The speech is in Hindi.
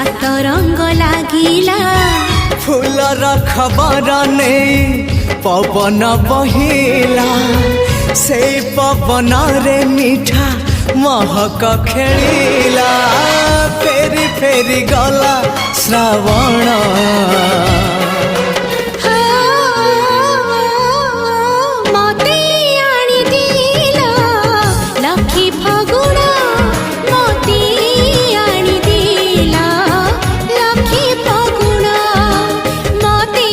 सात रंग लागिला फूलर खबर नहीं पवन बहिला से पवन रे मीठा महक खेलिला फेरी फेरी गला श्रावण मते आनी दिला लखी फगुण मते आनी दिला लखी फगुण मते